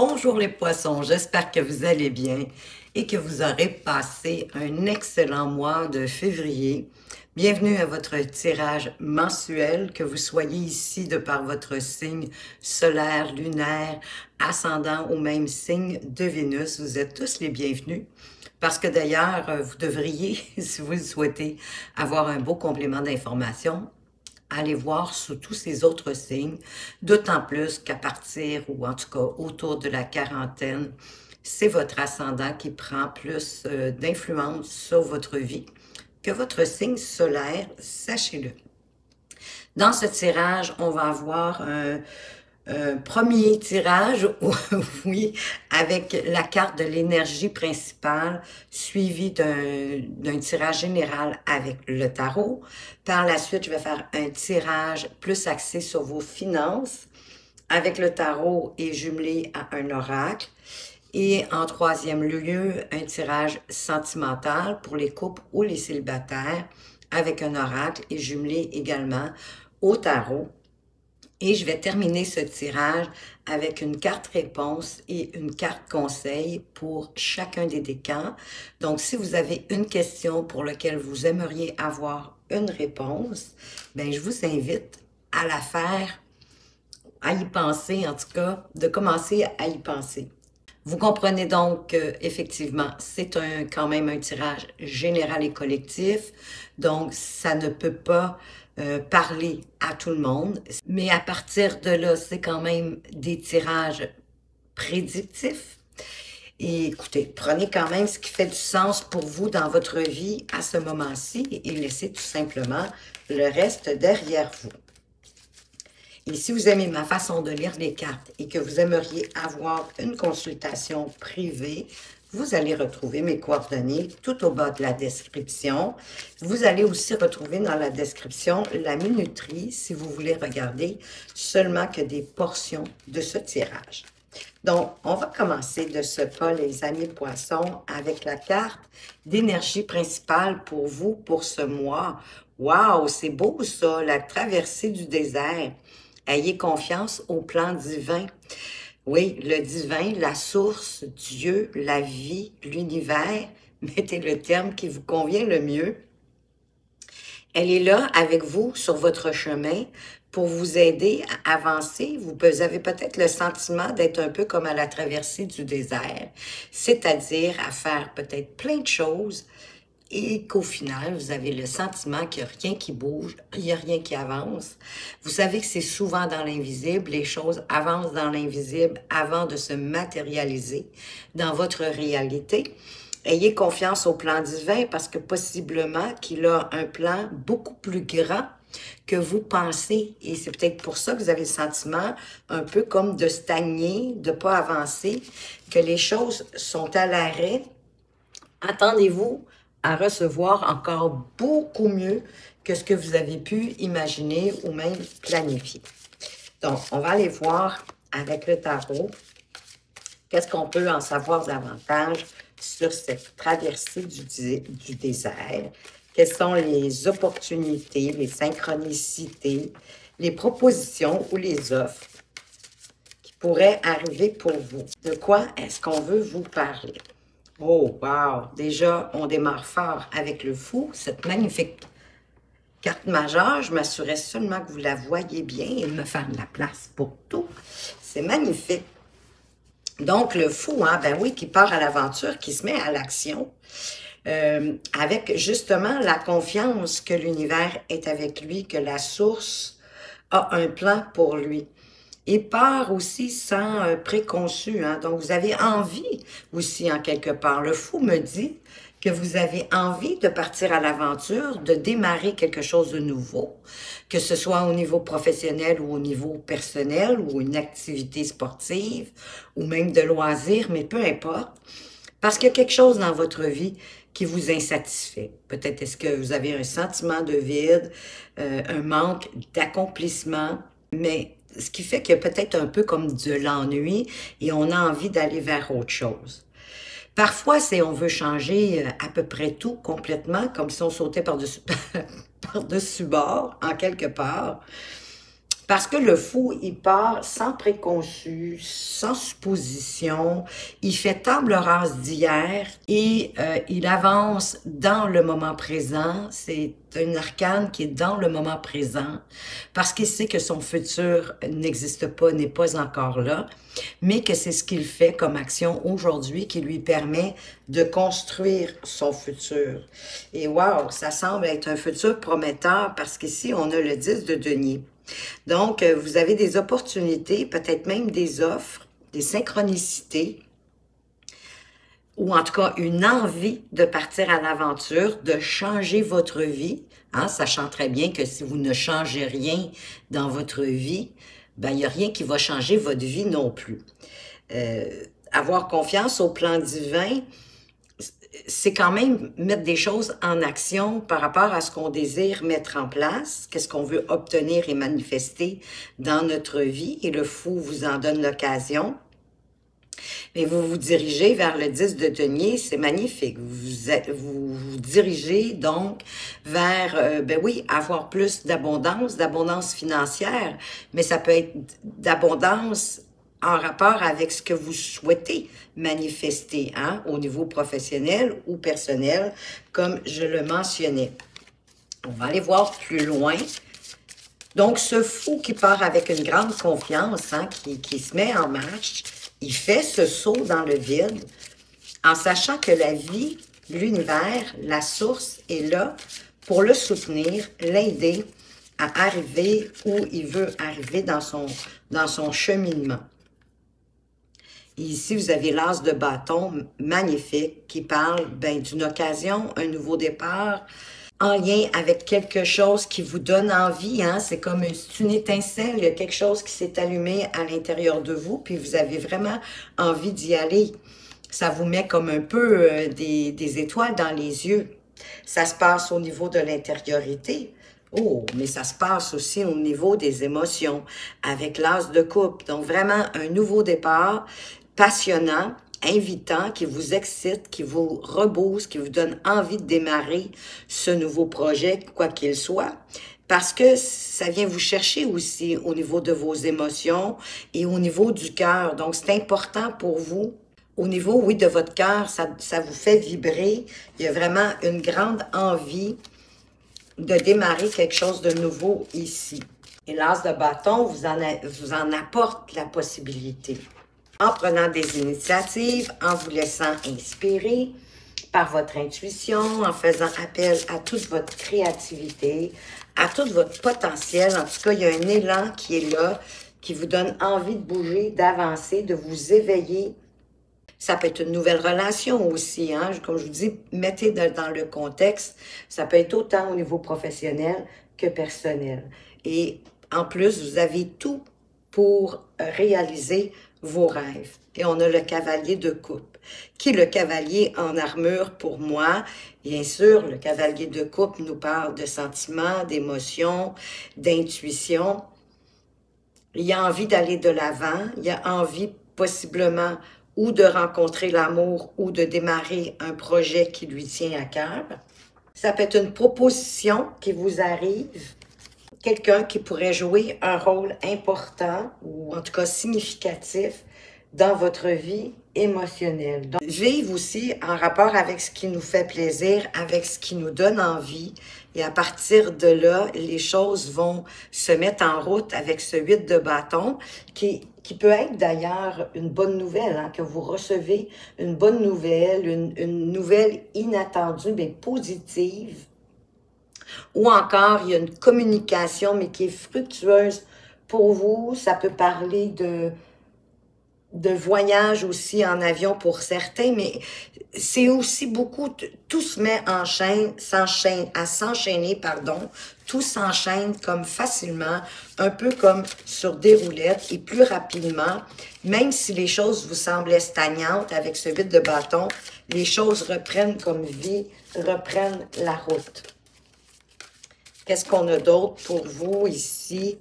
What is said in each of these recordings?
Bonjour les poissons, j'espère que vous allez bien et que vous aurez passé un excellent mois de février. Bienvenue à votre tirage mensuel, que vous soyez ici de par votre signe solaire, lunaire, ascendant ou même signe de Vénus. Vous êtes tous les bienvenus. Parce que d'ailleurs, vous devriez, si vous le souhaitez, avoir un beau complément d'information, allez voir sous tous ces autres signes, d'autant plus qu'à partir, ou en tout cas autour de la quarantaine, c'est votre ascendant qui prend plus d'influence sur votre vie que votre signe solaire, sachez-le. Dans ce tirage, on va avoir un premier tirage, oui, avec la carte de l'énergie principale, suivi d'un tirage général avec le tarot. Par la suite, je vais faire un tirage plus axé sur vos finances, avec le tarot et jumelé à un oracle. Et en troisième lieu, un tirage sentimental pour les couples ou les célibataires, avec un oracle et jumelé également au tarot. Et je vais terminer ce tirage avec une carte réponse et une carte conseil pour chacun des décans. Donc, si vous avez une question pour laquelle vous aimeriez avoir une réponse, ben je vous invite à la faire, à y penser, en tout cas, de commencer à y penser. Vous comprenez donc qu'effectivement, c'est quand même un tirage général et collectif, donc ça ne peut pas parler à tout le monde. Mais à partir de là, c'est quand même des tirages prédictifs. Et écoutez, prenez quand même ce qui fait du sens pour vous dans votre vie à ce moment-ci et laissez tout simplement le reste derrière vous. Et si vous aimez ma façon de lire les cartes et que vous aimeriez avoir une consultation privée, vous allez retrouver mes coordonnées tout au bas de la description. Vous allez aussi retrouver dans la description la minuterie si vous voulez regarder seulement que des portions de ce tirage. Donc, on va commencer de ce pas, les amis poissons, avec la carte d'énergie principale pour vous pour ce mois. Waouh, c'est beau ça, la traversée du désert. Ayez confiance au plan divin. Oui, le divin, la source, Dieu, la vie, l'univers, mettez le terme qui vous convient le mieux. Elle est là avec vous sur votre chemin pour vous aider à avancer. Vous avez peut-être le sentiment d'être un peu comme à la traversée du désert, c'est-à-dire à faire peut-être plein de choses et qu'au final, vous avez le sentiment qu'il n'y a rien qui bouge, il n'y a rien qui avance. Vous savez que c'est souvent dans l'invisible, les choses avancent dans l'invisible avant de se matérialiser dans votre réalité. Ayez confiance au plan divin parce que possiblement qu'il a un plan beaucoup plus grand que vous pensez. Et c'est peut-être pour ça que vous avez le sentiment un peu comme de stagner, de ne pas avancer, que les choses sont à l'arrêt. Attendez-vous à recevoir encore beaucoup mieux que ce que vous avez pu imaginer ou même planifier. Donc, on va aller voir avec le tarot qu'est-ce qu'on peut en savoir davantage sur cette traversée du désert. Quelles sont les opportunités, les synchronicités, les propositions ou les offres qui pourraient arriver pour vous. De quoi est-ce qu'on veut vous parler? Oh, wow! Déjà, on démarre fort avec le fou, cette magnifique carte majeure. Je m'assurais seulement que vous la voyez bien et me faire de la place pour tout. C'est magnifique. Donc, le fou, hein, ben oui, qui part à l'aventure, qui se met à l'action, avec justement la confiance que l'univers est avec lui, que la source a un plan pour lui. Il part aussi sans préconçu, hein? Donc vous avez envie aussi en quelque part. Le fou me dit que vous avez envie de partir à l'aventure, de démarrer quelque chose de nouveau, que ce soit au niveau professionnel ou au niveau personnel ou une activité sportive ou même de loisirs, mais peu importe. Parce qu'il y a quelque chose dans votre vie qui vous insatisfait. Peut-être est-ce que vous avez un sentiment de vide, un manque d'accomplissement, mais ce qui fait qu'il y a peut-être un peu comme de l'ennui et on a envie d'aller vers autre chose. Parfois, c'est on veut changer à peu près tout complètement, comme si on sautait par-dessus par bord, en quelque part. Parce que le fou, il part sans préconçu, sans supposition, il fait table rase d'hier et il avance dans le moment présent. C'est un arcane qui est dans le moment présent parce qu'il sait que son futur n'existe pas, n'est pas encore là, mais que c'est ce qu'il fait comme action aujourd'hui qui lui permet de construire son futur. Et wow, ça semble être un futur prometteur parce qu'ici, on a le 10 de denier. Donc, vous avez des opportunités, peut-être même des offres, des synchronicités, ou en tout cas une envie de partir à l'aventure, de changer votre vie, hein, sachant très bien que si vous ne changez rien dans votre vie, ben, il n'y a rien qui va changer votre vie non plus. Avoir confiance au plan divin, c'est quand même mettre des choses en action par rapport à ce qu'on désire mettre en place, qu'est-ce qu'on veut obtenir et manifester dans notre vie, et le fou vous en donne l'occasion. Mais vous vous dirigez vers le 10 de denier, c'est magnifique. Vous dirigez donc vers, ben oui, avoir plus d'abondance financière, mais ça peut être d'abondance en rapport avec ce que vous souhaitez manifester, hein, au niveau professionnel ou personnel, comme je le mentionnais. On va aller voir plus loin. Donc, ce fou qui part avec une grande confiance, hein, qui se met en marche, il fait ce saut dans le vide en sachant que la vie, l'univers, la source est là pour le soutenir, l'aider à arriver où il veut arriver dans son cheminement. Et ici, vous avez l'as de bâton magnifique qui parle d'une occasion, un nouveau départ, en lien avec quelque chose qui vous donne envie, hein? C'est comme une étincelle, il y a quelque chose qui s'est allumé à l'intérieur de vous, puis vous avez vraiment envie d'y aller. Ça vous met comme un peu des étoiles dans les yeux. Ça se passe au niveau de l'intériorité. Oh, mais ça se passe aussi au niveau des émotions, avec l'as de coupe. Donc vraiment un nouveau départ passionnant, invitant, qui vous excite, qui vous rebooste, qui vous donne envie de démarrer ce nouveau projet, quoi qu'il soit, parce que ça vient vous chercher aussi au niveau de vos émotions et au niveau du cœur. Donc, c'est important pour vous. Au niveau, oui, de votre cœur, ça vous fait vibrer. Il y a vraiment une grande envie de démarrer quelque chose de nouveau ici. Et l'as de bâton vous en apporte la possibilité. En prenant des initiatives, en vous laissant inspirer par votre intuition, en faisant appel à toute votre créativité, à tout votre potentiel. En tout cas, il y a un élan qui est là, qui vous donne envie de bouger, d'avancer, de vous éveiller. Ça peut être une nouvelle relation aussi, hein? Comme je vous dis, mettez dans le contexte. Ça peut être autant au niveau professionnel que personnel. Et en plus, vous avez tout pour réaliser vos rêves. Et on a le cavalier de coupe. Qui est le cavalier en armure pour moi? Bien sûr, le cavalier de coupe nous parle de sentiments, d'émotions, d'intuition. Il a envie d'aller de l'avant. Il a envie possiblement ou de rencontrer l'amour ou de démarrer un projet qui lui tient à cœur. Ça peut être une proposition qui vous arrive. Quelqu'un qui pourrait jouer un rôle important ou en tout cas significatif dans votre vie émotionnelle. Donc, vivre aussi en rapport avec ce qui nous fait plaisir, avec ce qui nous donne envie. Et à partir de là, les choses vont se mettre en route avec ce 8 de bâton qui peut être d'ailleurs une bonne nouvelle, hein, que vous recevez une bonne nouvelle, une nouvelle inattendue mais positive. Ou encore, il y a une communication, mais qui est fructueuse pour vous. Ça peut parler de voyage aussi en avion pour certains, mais c'est aussi beaucoup, tout se met en chaîne, s'enchaîner, pardon. Tout s'enchaîne comme facilement, un peu comme sur des roulettes et plus rapidement. Même si les choses vous semblaient stagnantes avec ce 8 de bâton, les choses reprennent comme vie, reprennent la route. Qu'est-ce qu'on a d'autre pour vous ici?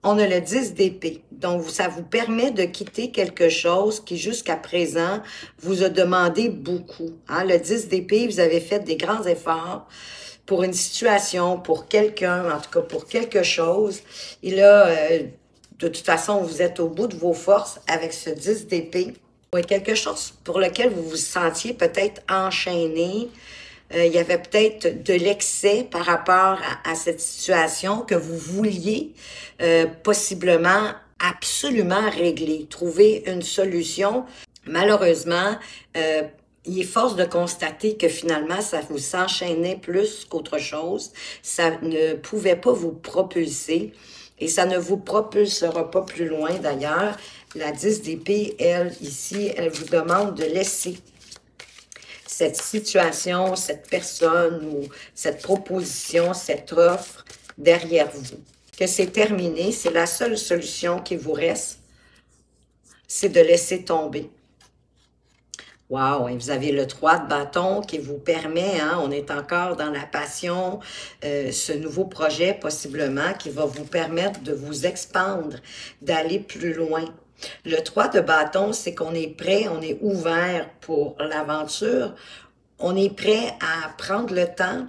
On a le 10 d'épée. Donc, ça vous permet de quitter quelque chose qui, jusqu'à présent, vous a demandé beaucoup. Hein? Le 10 d'épée, vous avez fait des grands efforts pour une situation, pour quelqu'un, en tout cas pour quelque chose. Et là, de toute façon, vous êtes au bout de vos forces avec ce 10 d'épée. Oui, quelque chose pour lequel vous vous sentiez peut-être enchaîné. Il y avait peut-être de l'excès par rapport à cette situation que vous vouliez possiblement absolument régler, trouver une solution. Malheureusement, il est force de constater que finalement, ça vous s'enchaînait plus qu'autre chose. Ça ne pouvait pas vous propulser et ça ne vous propulsera pas plus loin d'ailleurs. La 10 d'épée, elle, ici, elle vous demande de laisser cette situation, cette personne ou cette proposition, cette offre derrière vous. Que c'est terminé, c'est la seule solution qui vous reste, c'est de laisser tomber. Wow, et vous avez le 3 de bâton qui vous permet, hein, on est encore dans la passion, ce nouveau projet possiblement qui va vous permettre de vous expandre, d'aller plus loin. Le 3 de bâton, c'est qu'on est prêt, on est ouvert pour l'aventure, on est prêt à prendre le temps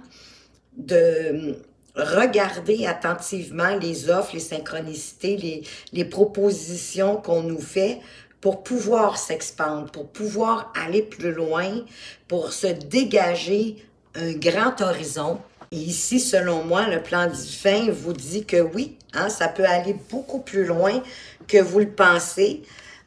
de regarder attentivement les offres, les synchronicités, les propositions qu'on nous fait pour pouvoir s'expandre, pour pouvoir aller plus loin, pour se dégager un grand horizon. Et ici, selon moi, le plan divin vous dit que oui, hein, ça peut aller beaucoup plus loin que vous le pensez,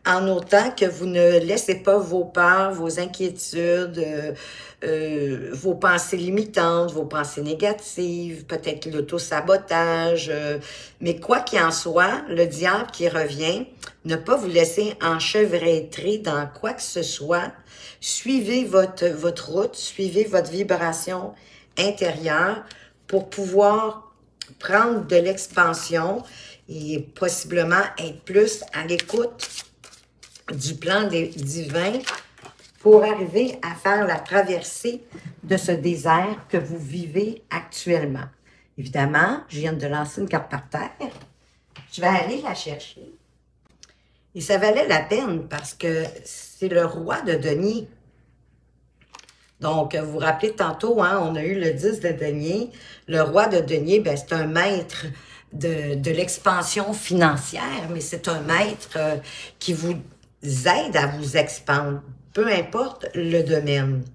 en autant que vous ne laissez pas vos peurs, vos inquiétudes, vos pensées limitantes, vos pensées négatives, peut-être l'auto-sabotage, mais quoi qu'il en soit, le diable qui revient, ne pas vous laisser enchevêtrer dans quoi que ce soit, suivez votre route, suivez votre vibration intérieure pour pouvoir prendre de l'expansion et possiblement être plus à l'écoute du plan divin pour arriver à faire la traversée de ce désert que vous vivez actuellement. Évidemment, je viens de lancer une carte par terre. Je vais aller la chercher. Et ça valait la peine parce que c'est le roi de denier. Donc, vous vous rappelez tantôt, hein, on a eu le 10 de denier. Le roi de denier, ben, c'est un maître de l'expansion financière, mais c'est un maître qui vous aide à vous expandre, peu importe le domaine.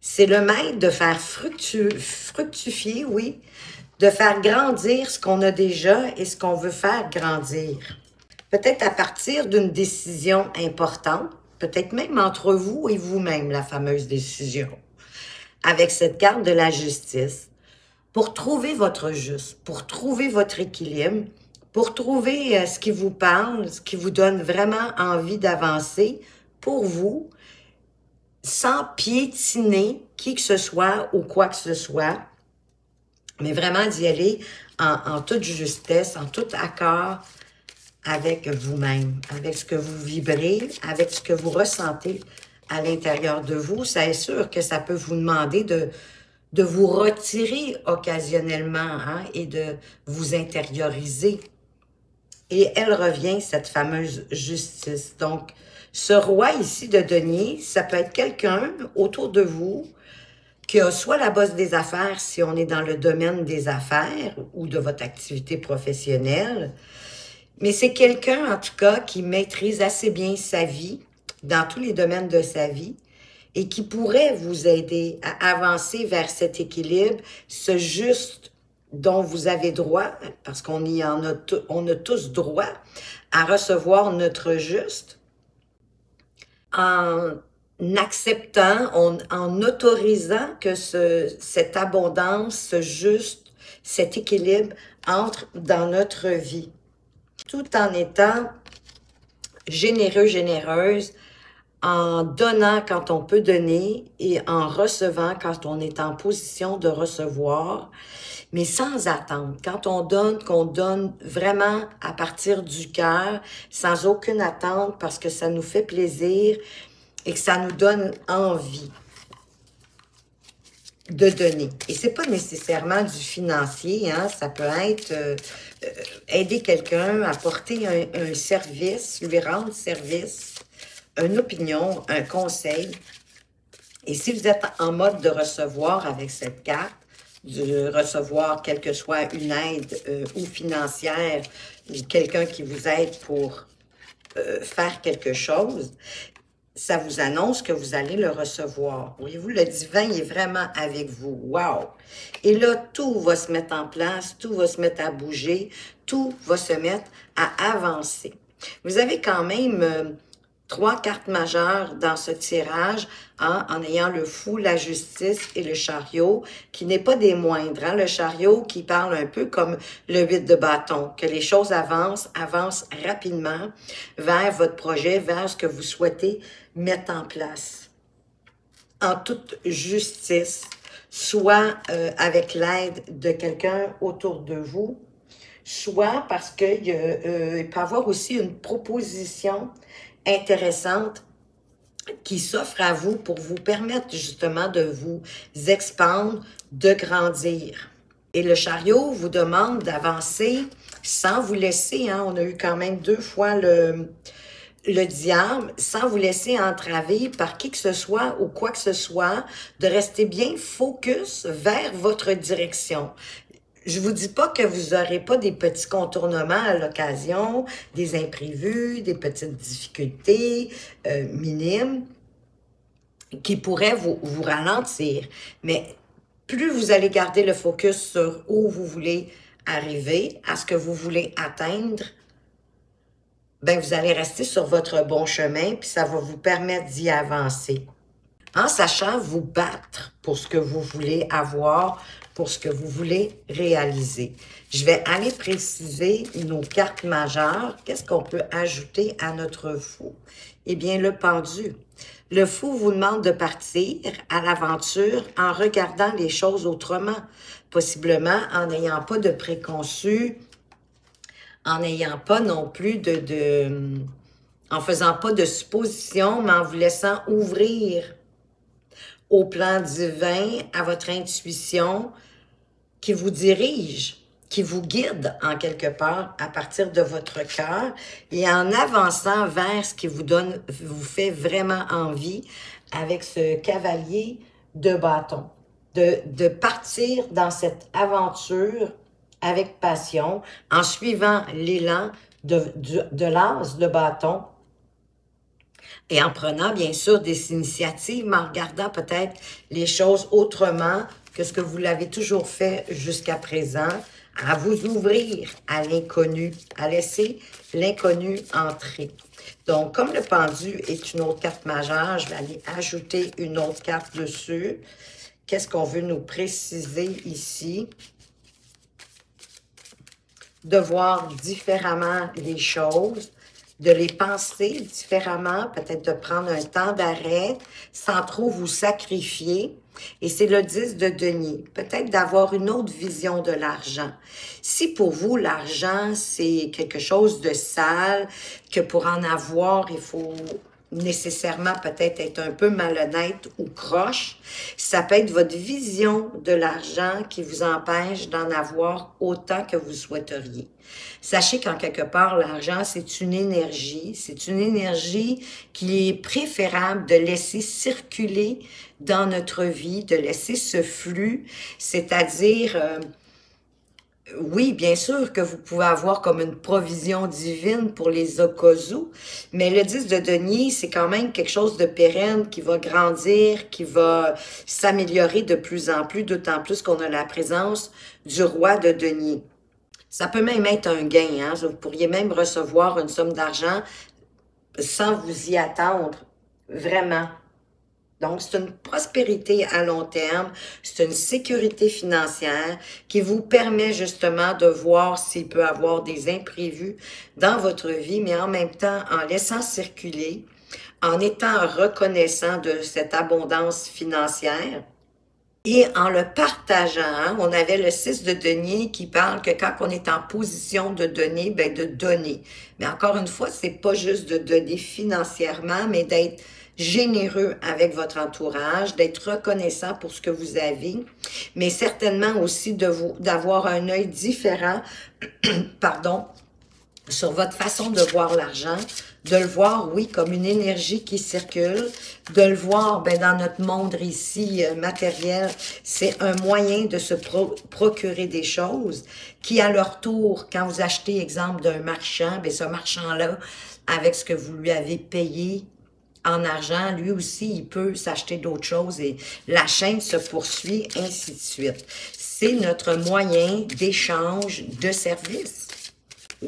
C'est le maître de faire fructifier, oui, de faire grandir ce qu'on a déjà et ce qu'on veut faire grandir. Peut-être à partir d'une décision importante, peut-être même entre vous et vous-même, la fameuse décision, avec cette carte de la justice, pour trouver votre juste, pour trouver votre équilibre, pour trouver ce qui vous parle, ce qui vous donne vraiment envie d'avancer pour vous, sans piétiner qui que ce soit ou quoi que ce soit, mais vraiment d'y aller en toute justesse, en tout accord avec vous-même, avec ce que vous vibrez, avec ce que vous ressentez à l'intérieur de vous. C'est sûr que ça peut vous demander de vous retirer occasionnellement, hein, et de vous intérioriser. Et elle revient, cette fameuse justice. Donc, ce roi ici de denier, ça peut être quelqu'un autour de vous qui a soit la bosse des affaires, si on est dans le domaine des affaires ou de votre activité professionnelle, mais c'est quelqu'un, en tout cas, qui maîtrise assez bien sa vie, dans tous les domaines de sa vie, et qui pourrait vous aider à avancer vers cet équilibre, ce juste dont vous avez droit, parce qu'on on a tous droit à recevoir notre juste, en acceptant, en autorisant que cette abondance, ce juste, cet équilibre entre dans notre vie, tout en étant généreux, généreuse, en donnant quand on peut donner et en recevant quand on est en position de recevoir, mais sans attendre. Quand on donne, qu'on donne vraiment à partir du cœur, sans aucune attente, parce que ça nous fait plaisir et que ça nous donne envie de donner. Et c'est pas nécessairement du financier, hein? Ça peut être aider quelqu'un, apporter un service, lui rendre service, une opinion, un conseil. Et si vous êtes en mode de recevoir avec cette carte, de recevoir quelle que soit une aide ou financière ou quelqu'un qui vous aide pour faire quelque chose, ça vous annonce que vous allez le recevoir. Voyez-vous, le divin est vraiment avec vous. Wow! Et là, tout va se mettre en place, tout va se mettre à bouger, tout va se mettre à avancer. Vous avez quand même 3 cartes majeures dans ce tirage, hein, en ayant le fou, la justice et le chariot, qui n'est pas des moindres. Hein? Le chariot qui parle un peu comme le 8 de bâton, que les choses avancent rapidement vers votre projet, vers ce que vous souhaitez mettre en place. En toute justice, soit avec l'aide de quelqu'un autour de vous, soit parce qu'il peut y avoir aussi une proposition intéressante qui s'offre à vous pour vous permettre justement de vous expandre, de grandir. Et le chariot vous demande d'avancer sans vous laisser, hein, on a eu quand même 2 fois le diable, sans vous laisser entraver par qui que ce soit ou quoi que ce soit, de rester bien focus vers votre direction. Je vous dis pas que vous n'aurez pas des petits contournements à l'occasion, des imprévus, des petites difficultés minimes qui pourraient vous ralentir. Mais plus vous allez garder le focus sur où vous voulez arriver, à ce que vous voulez atteindre, ben vous allez rester sur votre bon chemin, puis ça va vous permettre d'y avancer. En sachant vous battre pour ce que vous voulez avoir, pour ce que vous voulez réaliser. Je vais aller préciser nos cartes majeures. Qu'est-ce qu'on peut ajouter à notre fou? Eh bien, le pendu. Le fou vous demande de partir à l'aventure en regardant les choses autrement, possiblement en n'ayant pas de préconçus, en n'ayant pas non plus en faisant pas de suppositions, mais en vous laissant ouvrir au plan divin, à votre intuition qui vous dirige, qui vous guide en quelque part à partir de votre cœur et en avançant vers ce qui vous fait vraiment envie avec ce cavalier de bâton. De partir dans cette aventure avec passion, en suivant l'élan de l'as de bâton et en prenant bien sûr des initiatives, mais en regardant peut-être les choses autrement que ce que vous l'avez toujours fait jusqu'à présent, à vous ouvrir à l'inconnu, à laisser l'inconnu entrer. Donc, comme le pendu est une autre carte majeure, je vais aller ajouter une autre carte dessus. Qu'est-ce qu'on veut nous préciser ici? De voir différemment les choses, de les penser différemment, peut-être de prendre un temps d'arrêt sans trop vous sacrifier. Et c'est le 10 de denier. Peut-être d'avoir une autre vision de l'argent. Si pour vous, l'argent, c'est quelque chose de sale, que pour en avoir, il faut nécessairement peut-être être un peu malhonnête ou croche, ça peut être votre vision de l'argent qui vous empêche d'en avoir autant que vous souhaiteriez. Sachez qu'en quelque part, l'argent, c'est une énergie qui est préférable de laisser circuler dans notre vie, de laisser ce flux, c'est-à-dire... oui, bien sûr que vous pouvez avoir comme une provision divine pour les occasions, mais le 10 de denier, c'est quand même quelque chose de pérenne qui va grandir, qui va s'améliorer de plus en plus, d'autant plus qu'on a la présence du roi de denier. Ça peut même être un gain, hein? Vous pourriez même recevoir une somme d'argent sans vous y attendre, vraiment. Donc, c'est une prospérité à long terme, c'est une sécurité financière qui vous permet justement de voir s'il peut y avoir des imprévus dans votre vie, mais en même temps, en laissant circuler, en étant reconnaissant de cette abondance financière et en le partageant. Hein, on avait le 6 de denier qui parle que quand on est en position de donner, ben de donner. Mais encore une fois, c'est pas juste de donner financièrement, mais d'être généreux avec votre entourage, d'être reconnaissant pour ce que vous avez, mais certainement aussi d'avoir un œil différent, pardon, sur votre façon de voir l'argent, de le voir, oui, comme une énergie qui circule, de le voir, ben, dans notre monde ici matériel, c'est un moyen de se procurer des choses qui, à leur tour, quand vous achetez, exemple, d'un marchand, ben, ce marchand-là, avec ce que vous lui avez payé en argent, lui aussi, il peut s'acheter d'autres choses et la chaîne se poursuit, ainsi de suite. C'est notre moyen d'échange de services.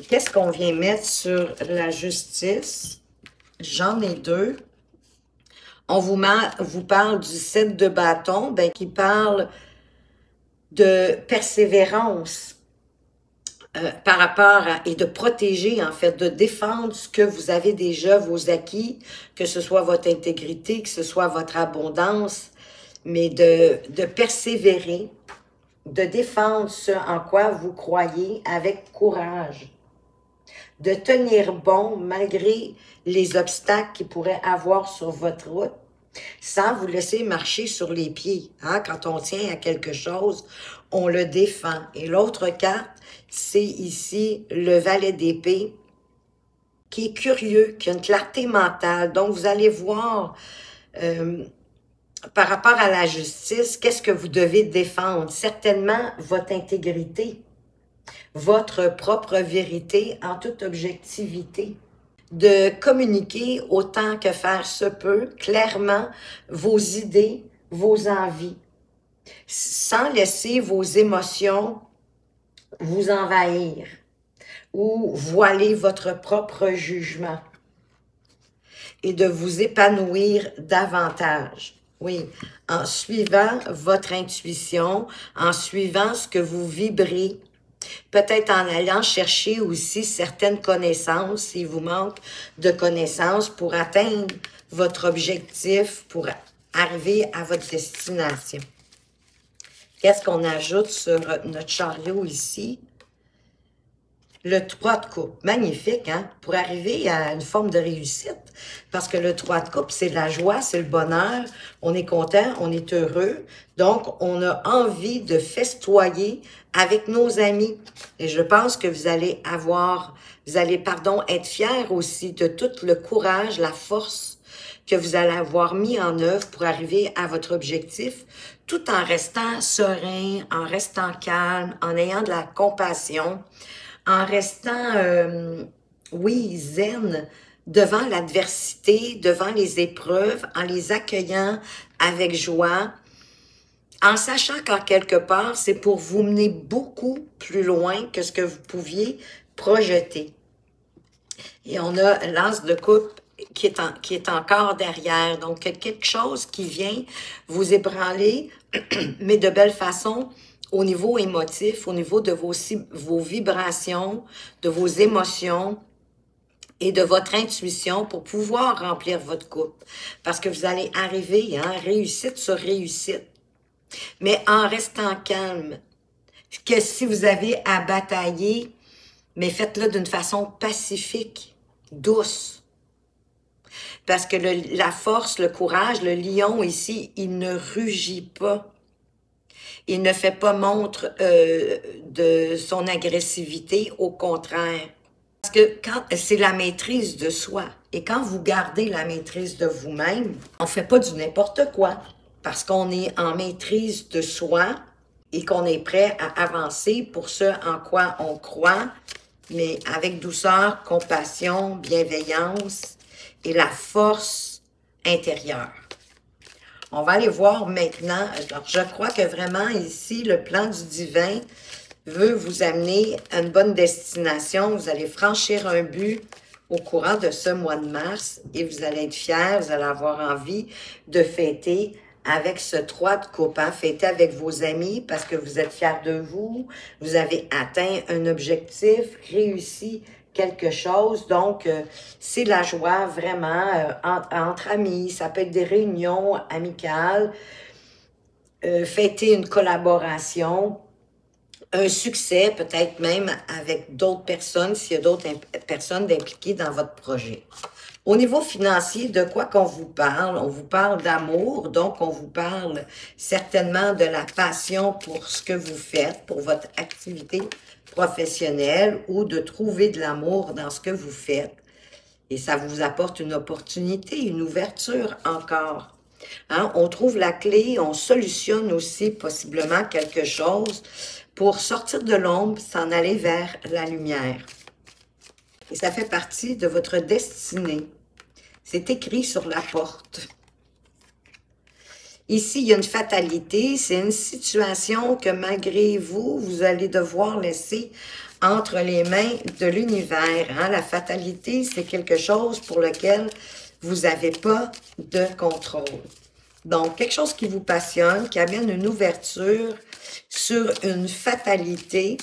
Qu'est-ce qu'on vient mettre sur la justice? J'en ai deux. On vous parle du 7 de bâton, ben, qui parle de persévérance par rapport à, et de protéger, en fait, de défendre ce que vous avez déjà, vos acquis, que ce soit votre intégrité, que ce soit votre abondance, mais de persévérer, de défendre ce en quoi vous croyez avec courage, de tenir bon malgré les obstacles qu'il pourrait avoir sur votre route, sans vous laisser marcher sur les pieds. Hein? Quand on tient à quelque chose, on le défend. Et l'autre carte, c'est ici le valet d'épée, qui est curieux, qui a une clarté mentale. Donc, vous allez voir, par rapport à la justice, qu'est-ce que vous devez défendre? Certainement votre intégrité, votre propre vérité en toute objectivité. De communiquer autant que faire se peut, clairement, vos idées, vos envies, sans laisser vos émotions vous envahir ou voiler votre propre jugement et de vous épanouir davantage. Oui, en suivant votre intuition, en suivant ce que vous vibrez, peut-être en allant chercher aussi certaines connaissances, s'il vous manque de connaissances pour atteindre votre objectif, pour arriver à votre destination. Qu'est-ce qu'on ajoute sur notre chariot ici? Le 3 de coupe, magnifique, hein? Pour arriver à une forme de réussite. Parce que le 3 de coupe, c'est la joie, c'est le bonheur. On est content, on est heureux. Donc, on a envie de festoyer avec nos amis. Et je pense que vous allez être fiers aussi de tout le courage, la force que vous allez avoir mis en œuvre pour arriver à votre objectif, tout en restant serein, en restant calme, en ayant de la compassion, en restant, oui, zen, devant l'adversité, devant les épreuves, en les accueillant avec joie, en sachant qu'en quelque part, c'est pour vous mener beaucoup plus loin que ce que vous pouviez projeter. Et on a l'as de coupe qui est encore derrière. Donc, quelque chose qui vient vous ébranler, mais de belle façon, au niveau émotif, au niveau de vos vibrations, de vos émotions et de votre intuition pour pouvoir remplir votre coupe. Parce que vous allez arriver, hein, réussite sur réussite. Mais en restant calme, que si vous avez à batailler, mais faites-le d'une façon pacifique, douce. Parce que la force, le courage, le lion ici, il ne rugit pas. Il ne fait pas montre de son agressivité, au contraire. Parce que c'est la maîtrise de soi. Et quand vous gardez la maîtrise de vous-même, on ne fait pas du n'importe quoi. Parce qu'on est en maîtrise de soi et qu'on est prêt à avancer pour ce en quoi on croit, mais avec douceur, compassion, bienveillance et la force intérieure. On va aller voir maintenant. Alors, je crois que vraiment ici, le plan du divin veut vous amener à une bonne destination. Vous allez franchir un but au courant de ce mois de mars et vous allez être fiers, vous allez avoir envie de fêter avec ce 3 de coupe, hein? Fêtez avec vos amis parce que vous êtes fiers de vous, vous avez atteint un objectif, réussi quelque chose. Donc, c'est la joie vraiment entre amis. Ça peut être des réunions amicales, fêter une collaboration, un succès peut-être même avec d'autres personnes, s'il y a d'autres personnes impliquées dans votre projet. Au niveau financier, de quoi qu'on vous parle? On vous parle d'amour, donc on vous parle certainement de la passion pour ce que vous faites, pour votre activité professionnelle ou de trouver de l'amour dans ce que vous faites. Et ça vous apporte une opportunité, une ouverture encore. Hein? On trouve la clé, on solutionne aussi possiblement quelque chose pour sortir de l'ombre, s'en aller vers la lumière. Et ça fait partie de votre destinée. C'est écrit sur la porte. Ici, il y a une fatalité. C'est une situation que malgré vous, vous allez devoir laisser entre les mains de l'univers. Hein? La fatalité, c'est quelque chose pour lequel vous n'avez pas de contrôle. Donc, quelque chose qui vous passionne, qui amène une ouverture sur une fatalité,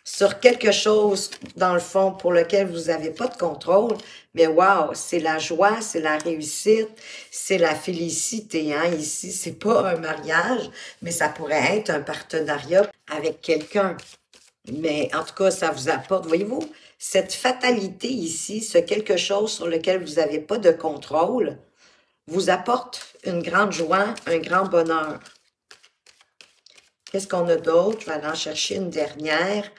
sur quelque chose, dans le fond, pour lequel vous n'avez pas de contrôle, mais wow, c'est la joie, c'est la réussite, c'est la félicité. Hein? Ici, c'est pas un mariage, mais ça pourrait être un partenariat avec quelqu'un. Mais en tout cas, ça vous apporte, voyez-vous, cette fatalité ici, ce quelque chose sur lequel vous n'avez pas de contrôle, vous apporte une grande joie, un grand bonheur. Qu'est-ce qu'on a d'autre? Je vais aller en chercher une dernière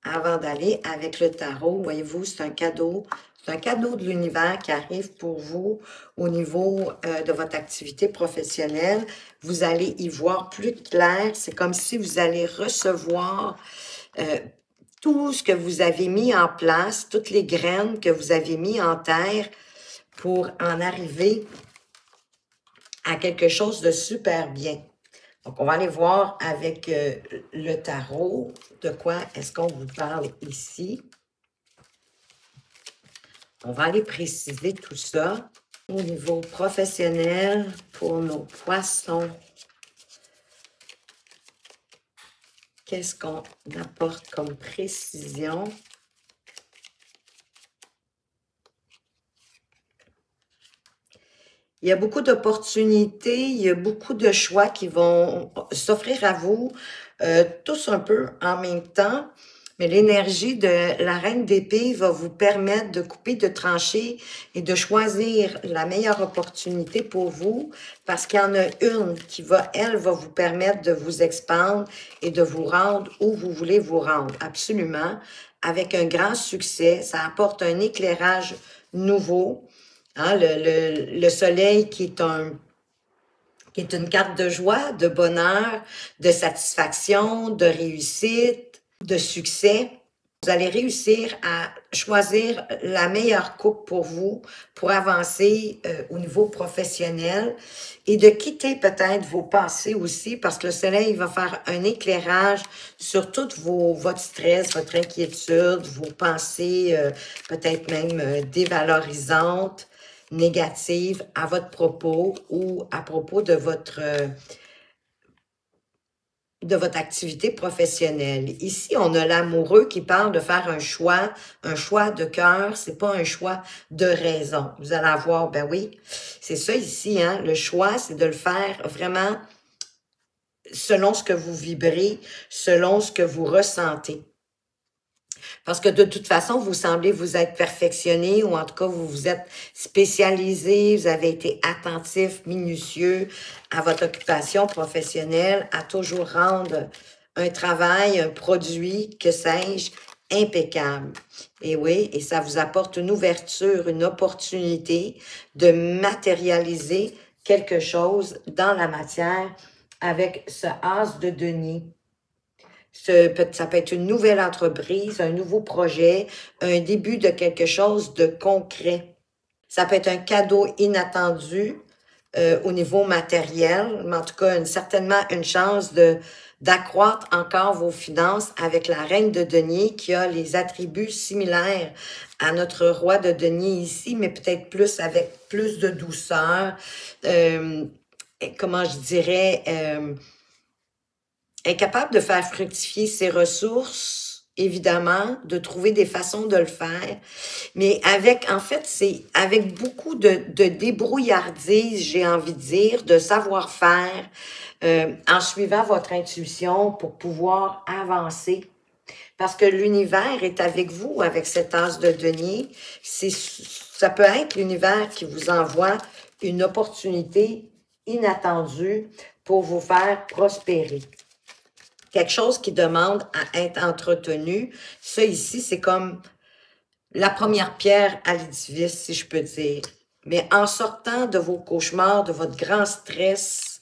avant d'aller avec le tarot. Voyez-vous, c'est un cadeau. C'est un cadeau de l'univers qui arrive pour vous au niveau de votre activité professionnelle. Vous allez y voir plus clair. C'est comme si vous allez recevoir tout ce que vous avez mis en place, toutes les graines que vous avez mis en terre pour en arriver à quelque chose de super bien. Donc, on va aller voir avec le tarot de quoi est-ce qu'on vous parle ici. On va aller préciser tout ça au niveau professionnel pour nos poissons. Qu'est-ce qu'on apporte comme précision? Il y a beaucoup d'opportunités, il y a beaucoup de choix qui vont s'offrir à vous, tous un peu en même temps. Mais l'énergie de la reine d'épée va vous permettre de couper, de trancher et de choisir la meilleure opportunité pour vous parce qu'il y en a une qui va, elle, va vous permettre de vous expandre et de vous rendre où vous voulez vous rendre. Absolument. Avec un grand succès, ça apporte un éclairage nouveau. Hein, le soleil qui est une carte de joie, de bonheur, de satisfaction, de réussite, de succès. Vous allez réussir à choisir la meilleure coupe pour vous, pour avancer au niveau professionnel et de quitter peut-être vos passés aussi parce que le soleil va faire un éclairage sur tout votre stress, votre inquiétude, vos pensées peut-être même dévalorisantes, négatives à votre propos ou à propos de votre activité professionnelle. Ici, on a l'amoureux qui parle de faire un choix de cœur, c'est pas un choix de raison. Vous allez avoir, ben oui, c'est ça ici, hein, le choix, c'est de le faire vraiment selon ce que vous vibrez, selon ce que vous ressentez. Parce que de toute façon, vous semblez vous être perfectionné ou en tout cas, vous vous êtes spécialisé, vous avez été attentif, minutieux à votre occupation professionnelle, à toujours rendre un travail, un produit, que sais-je, impeccable. Et oui, et ça vous apporte une ouverture, une opportunité de matérialiser quelque chose dans la matière avec ce as de denier. Ça peut être une nouvelle entreprise, un nouveau projet, un début de quelque chose de concret. Ça peut être un cadeau inattendu au niveau matériel, mais en tout cas, certainement une chance d'accroître encore vos finances avec la reine de denier qui a les attributs similaires à notre roi de denier ici, mais peut-être plus avec plus de douceur, comment je dirais... incapable de faire fructifier ses ressources, évidemment, de trouver des façons de le faire, mais en fait, c'est avec beaucoup de débrouillardise, j'ai envie de dire, de savoir-faire, en suivant votre intuition pour pouvoir avancer. parce que l'univers est avec vous, avec cet as de denier. Ça peut être l'univers qui vous envoie une opportunité inattendue pour vous faire prospérer. Quelque chose qui demande à être entretenu. Ça ici, c'est comme la première pierre à l'édifice, si je peux dire. Mais en sortant de vos cauchemars, de votre grand stress,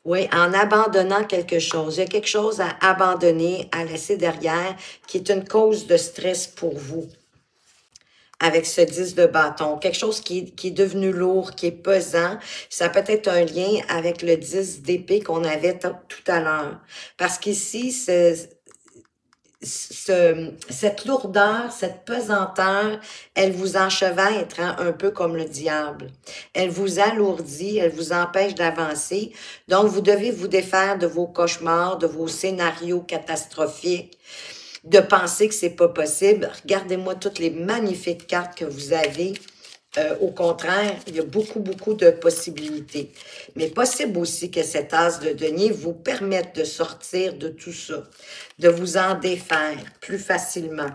oui, en abandonnant quelque chose. Il y a quelque chose à abandonner, à laisser derrière, qui est une cause de stress pour vous. Avec ce 10 de bâton. Quelque chose qui est devenu lourd, qui est pesant. Ça peut être un lien avec le 10 d'épée qu'on avait tout à l'heure. Parce qu'ici, cette lourdeur, cette pesanteur, elle vous enchevêtre un peu comme le diable. Elle vous alourdit, elle vous empêche d'avancer. Donc, vous devez vous défaire de vos cauchemars, de vos scénarios catastrophiques, de penser que c'est pas possible. Regardez-moi toutes les magnifiques cartes que vous avez. Au contraire, il y a beaucoup, beaucoup de possibilités. Mais possible aussi que cet as de denier vous permette de sortir de tout ça, de vous en défaire plus facilement.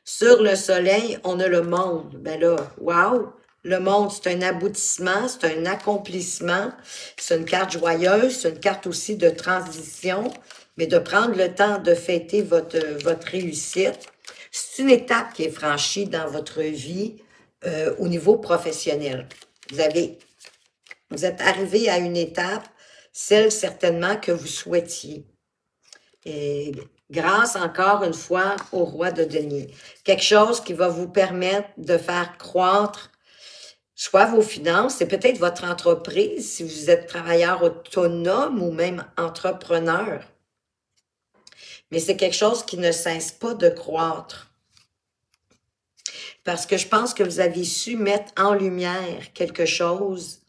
Sur le soleil, on a le monde. Ben là, wow! Le monde, c'est un aboutissement, c'est un accomplissement. C'est une carte joyeuse, c'est une carte aussi de transition, mais de prendre le temps de fêter votre réussite. C'est une étape qui est franchie dans votre vie au niveau professionnel. Vous êtes arrivé à une étape, celle certainement que vous souhaitiez. Et grâce encore une fois au roi de denier. Quelque chose qui va vous permettre de faire croître soit vos finances, c'est peut-être votre entreprise, si vous êtes travailleur autonome ou même entrepreneur. Mais c'est quelque chose qui ne cesse pas de croître. Parce que je pense que vous avez su mettre en lumière quelque chose.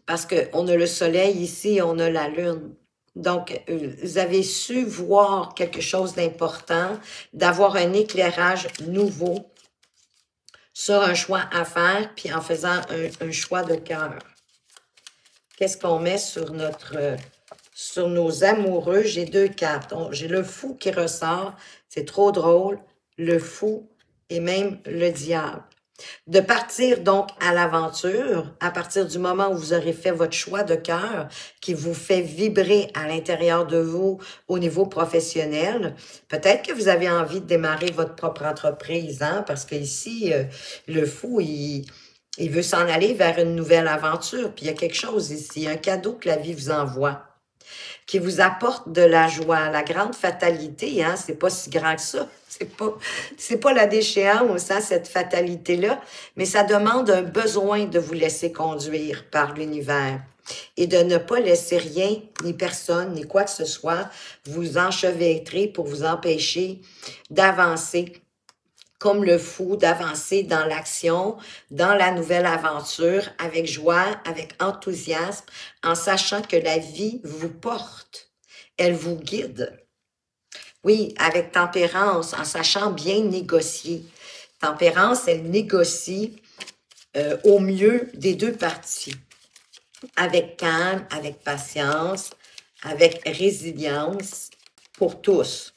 Parce qu'on a le soleil ici, on a la lune. Donc, vous avez su voir quelque chose d'important, d'avoir un éclairage nouveau sur un choix à faire, puis en faisant un choix de cœur. Qu'est-ce qu'on met sur nos amoureux? J'ai deux cartes. J'ai le fou qui ressort. C'est trop drôle. Le fou et même le diable. De partir donc à l'aventure, à partir du moment où vous aurez fait votre choix de cœur, qui vous fait vibrer à l'intérieur de vous au niveau professionnel. Peut-être que vous avez envie de démarrer votre propre entreprise, hein, parce que ici, le fou, il veut s'en aller vers une nouvelle aventure. Puis il y a quelque chose ici, un cadeau que la vie vous envoie, qui vous apporte de la joie. La grande fatalité, hein, c'est pas si grand que ça. C'est pas la déchéance, hein, cette fatalité-là, mais ça demande un besoin de vous laisser conduire par l'univers et de ne pas laisser rien, ni personne, ni quoi que ce soit, vous enchevêtrer pour vous empêcher d'avancer comme le fou, d'avancer dans l'action, dans la nouvelle aventure, avec joie, avec enthousiasme, en sachant que la vie vous porte, elle vous guide. Oui, avec tempérance, en sachant bien négocier. Tempérance, elle négocie au mieux des deux parties. Avec calme, avec patience, avec résilience pour tous.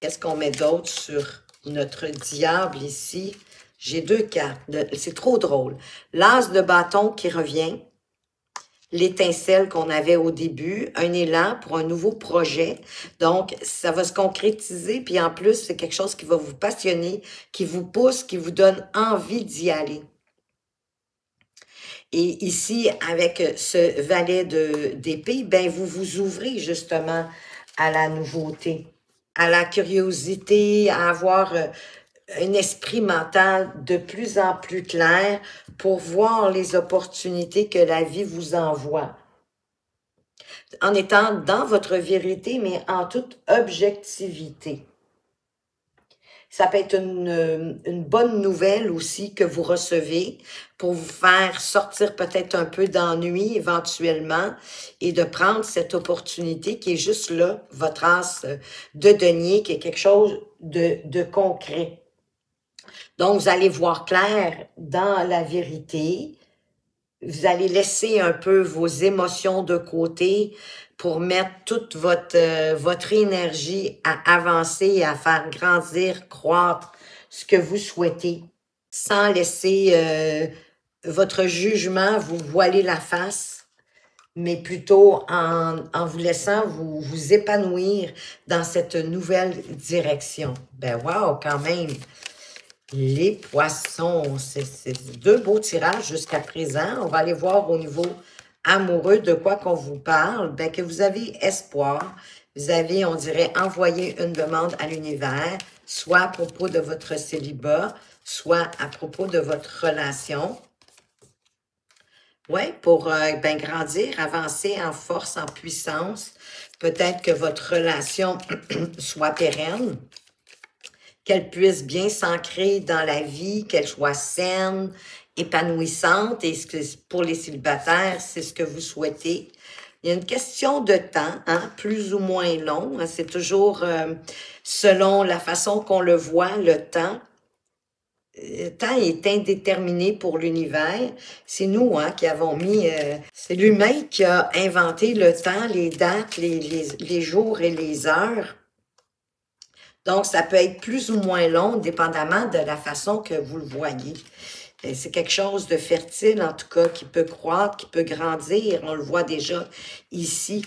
Qu'est-ce qu'on met d'autre sur notre diable ici? J'ai deux cartes. C'est trop drôle. L'as de bâton qui revient. L'étincelle qu'on avait au début, un élan pour un nouveau projet. Donc, ça va se concrétiser, puis en plus, c'est quelque chose qui va vous passionner, qui vous pousse, qui vous donne envie d'y aller. Et ici, avec ce valet d'épée, ben vous vous ouvrez justement à la nouveauté, à la curiosité, à avoir un esprit mental de plus en plus clair pour voir les opportunités que la vie vous envoie. En étant dans votre vérité, mais en toute objectivité. Ça peut être une bonne nouvelle aussi que vous recevez pour vous faire sortir peut-être un peu d'ennui éventuellement et de prendre cette opportunité qui est juste là, votre as de denier, qui est quelque chose de concret. Donc, vous allez voir clair dans la vérité. Vous allez laisser un peu vos émotions de côté pour mettre toute votre énergie à avancer et à faire grandir, croître ce que vous souhaitez, sans laisser votre jugement vous voiler la face, mais plutôt en vous laissant vous épanouir dans cette nouvelle direction. Ben wow, quand même! Les poissons, c'est deux beaux tirages jusqu'à présent. On va aller voir au niveau amoureux de quoi qu'on vous parle. Ben, que vous avez espoir. Vous avez, on dirait, envoyé une demande à l'univers, soit à propos de votre célibat, soit à propos de votre relation. Oui, pour ben, grandir, avancer en force, en puissance. Peut-être que votre relation soit pérenne, qu'elle puisse bien s'ancrer dans la vie, qu'elle soit saine, épanouissante. Et pour les célibataires, c'est ce que vous souhaitez. Il y a une question de temps, hein, plus ou moins long. Hein, c'est toujours selon la façon qu'on le voit, le temps. Le temps est indéterminé pour l'univers. C'est nous hein, qui avons mis... c'est l'humain qui a inventé le temps, les dates, les jours et les heures. Donc, ça peut être plus ou moins long, dépendamment de la façon que vous le voyez. C'est quelque chose de fertile, en tout cas, qui peut croître, qui peut grandir. On le voit déjà ici.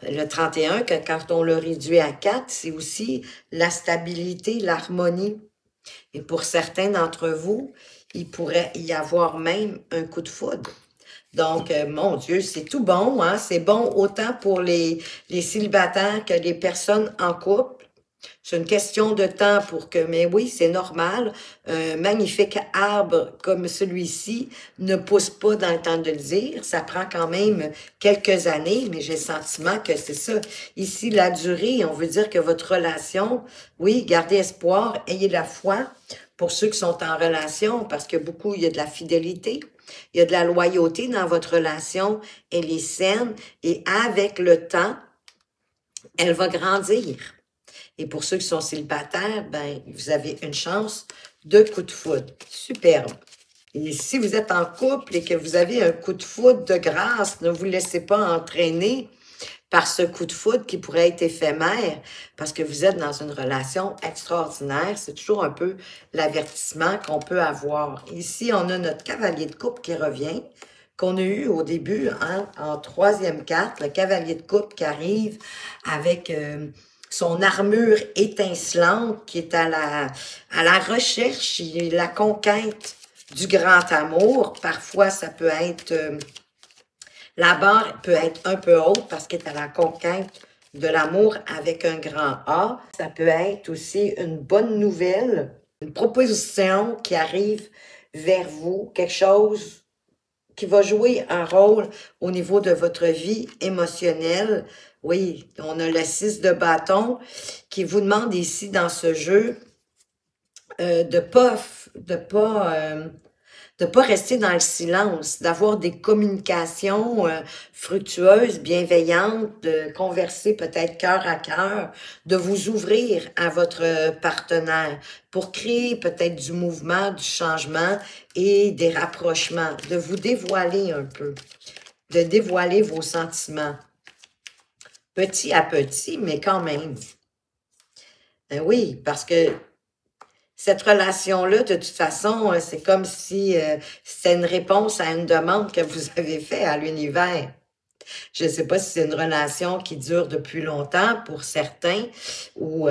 Le 31, que quand on le réduit à 4, c'est aussi la stabilité, l'harmonie. Et pour certains d'entre vous, il pourrait y avoir même un coup de foudre. Donc, mon Dieu, c'est tout bon. Hein? C'est bon autant pour les célibataires que les personnes en couple. C'est une question de temps pour que, mais oui, c'est normal. Un magnifique arbre comme celui-ci ne pousse pas dans le temps de le dire. Ça prend quand même quelques années, mais j'ai le sentiment que c'est ça. Ici, la durée, on veut dire que votre relation, oui, gardez espoir, ayez la foi pour ceux qui sont en relation, parce que beaucoup, il y a de la fidélité. Il y a de la loyauté dans votre relation. Elle est saine et avec le temps, elle va grandir. Et pour ceux qui sont célibataires, ben, vous avez une chance de coup de foudre. Superbe. Et si vous êtes en couple et que vous avez un coup de foudre de grâce, ne vous laissez pas entraîner par ce coup de foudre qui pourrait être éphémère parce que vous êtes dans une relation extraordinaire. C'est toujours un peu l'avertissement qu'on peut avoir. Ici, on a notre cavalier de coupe qui revient, qu'on a eu au début hein, en troisième carte, le cavalier de coupe qui arrive avec... son armure étincelante qui est à la recherche et la conquête du grand amour. Parfois, ça peut être... la barre peut être un peu haute parce qu'elle est à la conquête de l'amour avec un grand A. Ça peut être aussi une bonne nouvelle, une proposition qui arrive vers vous, quelque chose qui va jouer un rôle au niveau de votre vie émotionnelle. Oui, on a le 6 de bâton qui vous demande ici dans ce jeu de pas rester dans le silence, d'avoir des communications fructueuses, bienveillantes, de converser peut-être cœur à cœur, de vous ouvrir à votre partenaire pour créer peut-être du mouvement, du changement et des rapprochements, de vous dévoiler un peu, de dévoiler vos sentiments, petit à petit, mais quand même. Oui, parce que cette relation-là, de toute façon, c'est comme si c'était une réponse à une demande que vous avez faite à l'univers. Je ne sais pas si c'est une relation qui dure depuis longtemps pour certains ou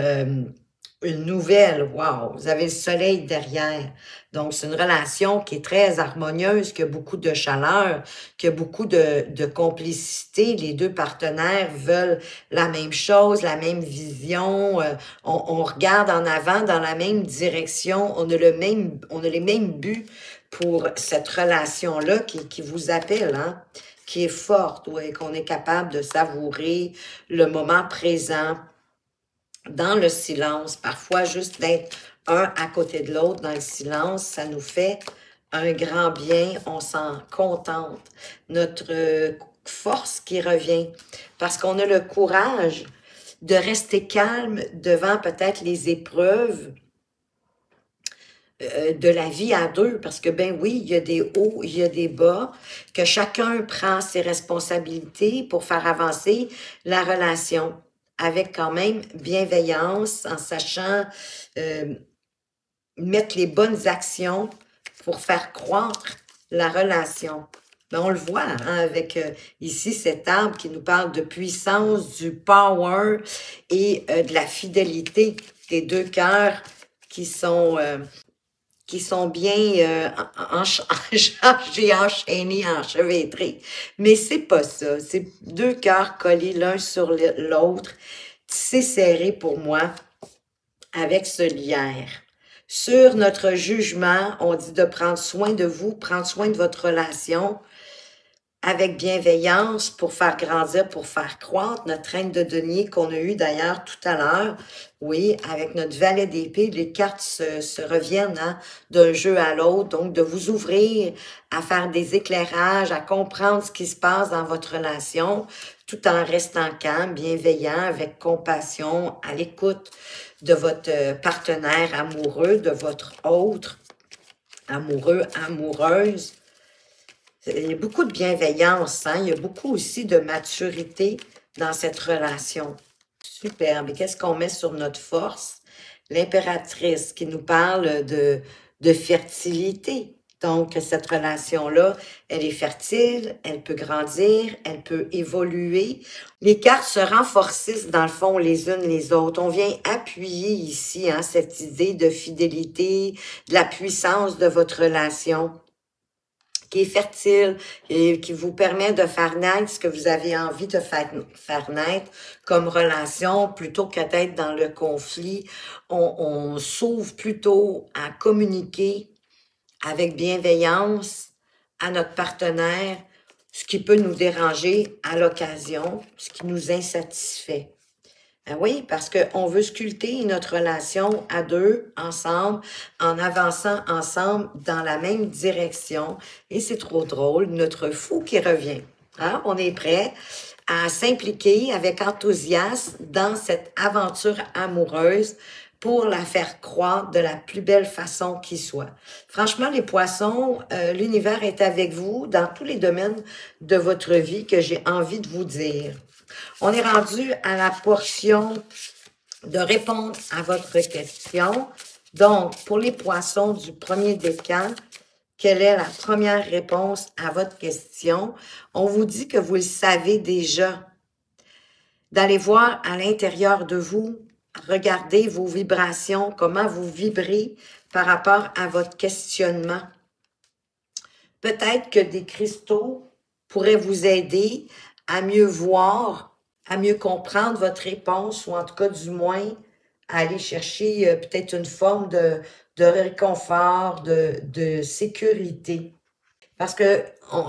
une nouvelle. Wow, vous avez le soleil derrière. Donc, c'est une relation qui est très harmonieuse, qui a beaucoup de chaleur, qui a beaucoup de complicité. Les deux partenaires veulent la même chose, la même vision. On regarde en avant dans la même direction. On a les mêmes buts pour cette relation-là qui vous appelle, hein? Qui est forte, ouais, qu'on est capable de savourer le moment présent dans le silence. Parfois, juste d'être un à côté de l'autre dans le silence, ça nous fait un grand bien, on s'en contente. Notre force qui revient, parce qu'on a le courage de rester calme devant peut-être les épreuves de la vie à deux, parce que ben oui, il y a des hauts, il y a des bas, que chacun prend ses responsabilités pour faire avancer la relation avec quand même bienveillance, en sachant euh, mettre les bonnes actions pour faire croître la relation. Ben, on le voit hein, avec ici cet arbre qui nous parle de puissance, du power et de la fidélité des deux cœurs qui sont bien j'ai enchaîné, enchevêtrés. Mais c'est pas ça. C'est deux cœurs collés l'un sur l'autre, tissés serrés pour moi avec ce lierre. Sur notre jugement, on dit de prendre soin de vous, prendre soin de votre relation avec bienveillance pour faire grandir, pour faire croître notre reine de denier qu'on a eu d'ailleurs tout à l'heure. Oui, avec notre valet d'épée, les cartes se reviennent hein, d'un jeu à l'autre. Donc, de vous ouvrir à faire des éclairages, à comprendre ce qui se passe dans votre relation, tout en restant calme, bienveillant, avec compassion, à l'écoute de votre partenaire amoureux, de votre autre amoureux, amoureuse. Il y a beaucoup de bienveillance, hein? Il y a beaucoup aussi de maturité dans cette relation. Superbe. Et qu'est-ce qu'on met sur notre force? L'impératrice qui nous parle de fertilité. Donc, cette relation-là, elle est fertile, elle peut grandir, elle peut évoluer. Les cartes se renforcissent dans le fond les unes les autres. On vient appuyer ici hein, cette idée de fidélité, de la puissance de votre relation qui est fertile et qui vous permet de faire naître ce que vous avez envie de faire naître comme relation, plutôt que d'être dans le conflit. On s'ouvre plutôt à communiquer avec bienveillance à notre partenaire, ce qui peut nous déranger à l'occasion, ce qui nous insatisfait. Ben oui, parce qu'on veut sculpter notre relation à deux, ensemble, en avançant ensemble dans la même direction. Et c'est trop drôle, notre fou qui revient. Hein? On est prêt à s'impliquer avec enthousiasme dans cette aventure amoureuse pour la faire croître de la plus belle façon qui soit. Franchement, les poissons, l'univers est avec vous dans tous les domaines de votre vie que j'ai envie de vous dire. On est rendu à la portion de répondre à votre question. Donc, pour les poissons du premier décan, quelle est la première réponse à votre question? On vous dit que vous le savez déjà. D'aller voir à l'intérieur de vous, regardez vos vibrations, comment vous vibrez par rapport à votre questionnement. Peut-être que des cristaux pourraient vous aider à mieux voir, à mieux comprendre votre réponse, ou en tout cas, du moins, à aller chercher peut-être une forme de réconfort, de sécurité. Parce que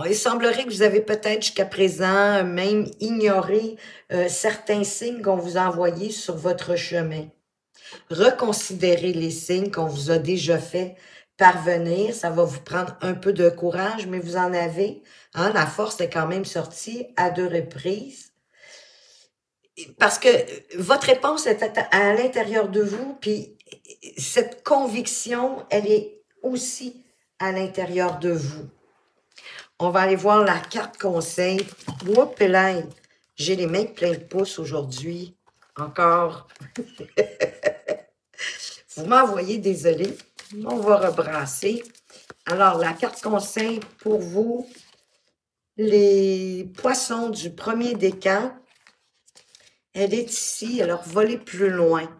il semblerait que vous avez peut-être jusqu'à présent même ignoré certains signes qu'on vous a envoyés sur votre chemin. Reconsidérez les signes qu'on vous a déjà fait parvenir. Ça va vous prendre un peu de courage, mais vous en avez. Hein, la force est quand même sortie à 2 reprises. Parce que votre réponse est à l'intérieur de vous, puis cette conviction, elle est aussi à l'intérieur de vous. On va aller voir la carte conseil. Oups, là, j'ai les mains pleines de pouces aujourd'hui. Encore. Vous m'envoyez, désolé. On va rebrasser. Alors, la carte conseil pour vous, les poissons du premier décan, elle est ici. Alors, volez plus loin.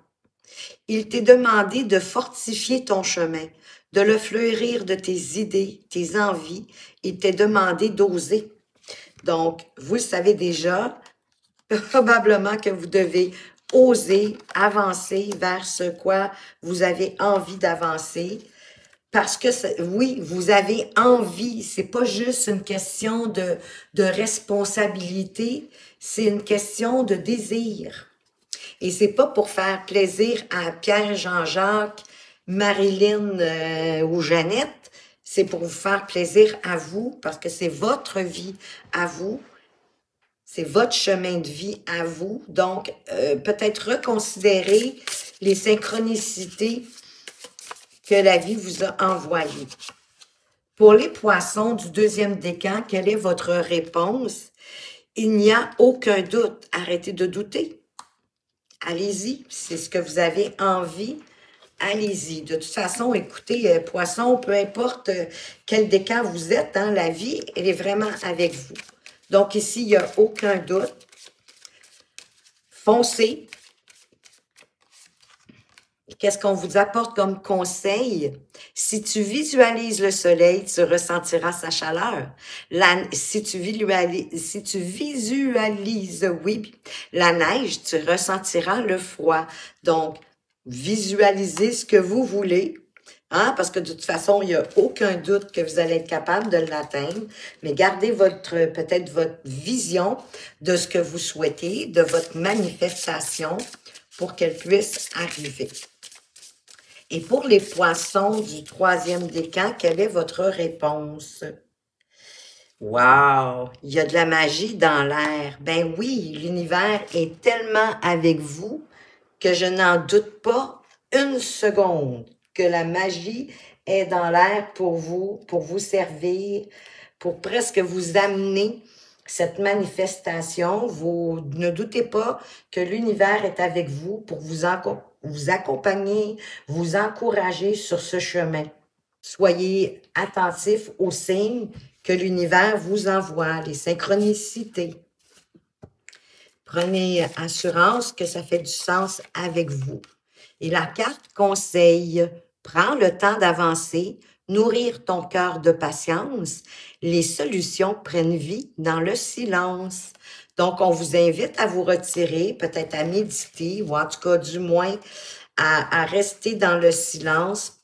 Il t'est demandé de fortifier ton chemin, de le fleurir de tes idées, tes envies. Il t'est demandé d'oser. Donc, vous le savez déjà, probablement que vous devez oser avancer vers ce quoi vous avez envie d'avancer. Parce que, oui, vous avez envie. C'est pas juste une question de responsabilité, c'est une question de désir. Et c'est pas pour faire plaisir à Pierre, Jean-Jacques, Marilyn ou Jeannette, c'est pour vous faire plaisir à vous, parce que c'est votre vie à vous, c'est votre chemin de vie à vous. Donc, peut-être reconsidérer les synchronicités que la vie vous a envoyé. Pour les poissons du deuxième décan, quelle est votre réponse? Il n'y a aucun doute. Arrêtez de douter. Allez-y, c'est ce que vous avez envie. Allez-y. De toute façon, écoutez, poisson, peu importe quel décan vous êtes, hein, la vie, elle est vraiment avec vous. Donc ici, il n'y a aucun doute. Foncez. Qu'est-ce qu'on vous apporte comme conseil? Si tu visualises le soleil, tu ressentiras sa chaleur. Si tu visualises, oui, la neige, tu ressentiras le froid. Donc, visualisez ce que vous voulez, hein, parce que de toute façon, il n'y a aucun doute que vous allez être capable de l'atteindre, mais gardez peut-être votre vision de ce que vous souhaitez, de votre manifestation pour qu'elle puisse arriver. Et pour les poissons du troisième décan, quelle est votre réponse? Wow! Il y a de la magie dans l'air. Ben oui, l'univers est tellement avec vous que je n'en doute pas une seconde que la magie est dans l'air pour vous servir, pour presque vous amener cette manifestation. Vous ne doutez pas que l'univers est avec vous pour vous accompagner, vous encourager sur ce chemin. Soyez attentifs aux signes que l'univers vous envoie, les synchronicités. Prenez assurance que ça fait du sens avec vous. Et la carte conseille, prends le temps d'avancer, nourrir ton cœur de patience. Les solutions prennent vie dans le silence. Donc, on vous invite à vous retirer, peut-être à méditer, ou en tout cas, du moins, à rester dans le silence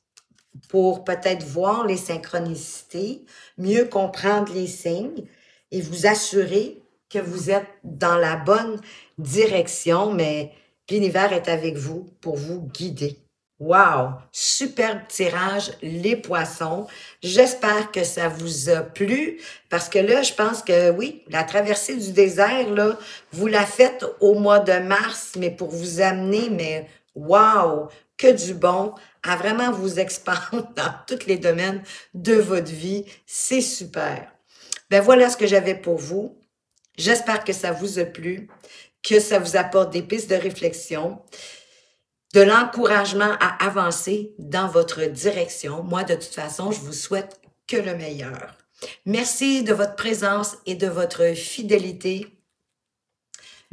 pour peut-être voir les synchronicités, mieux comprendre les signes et vous assurer que vous êtes dans la bonne direction, mais l'univers est avec vous pour vous guider. Wow! Superbe tirage, les poissons. J'espère que ça vous a plu parce que là, je pense que oui, la traversée du désert, là, vous la faites au mois de mars, mais pour vous amener, mais wow! Que du bon à vraiment vous expandre dans tous les domaines de votre vie. C'est super. Ben voilà ce que j'avais pour vous. J'espère que ça vous a plu, que ça vous apporte des pistes de réflexion, de l'encouragement à avancer dans votre direction. Moi, de toute façon, je vous souhaite que le meilleur. Merci de votre présence et de votre fidélité.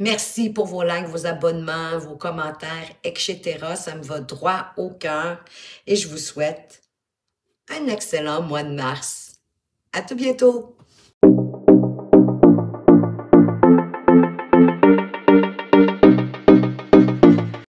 Merci pour vos likes, vos abonnements, vos commentaires, etc. Ça me va droit au cœur et je vous souhaite un excellent mois de mars. À tout bientôt!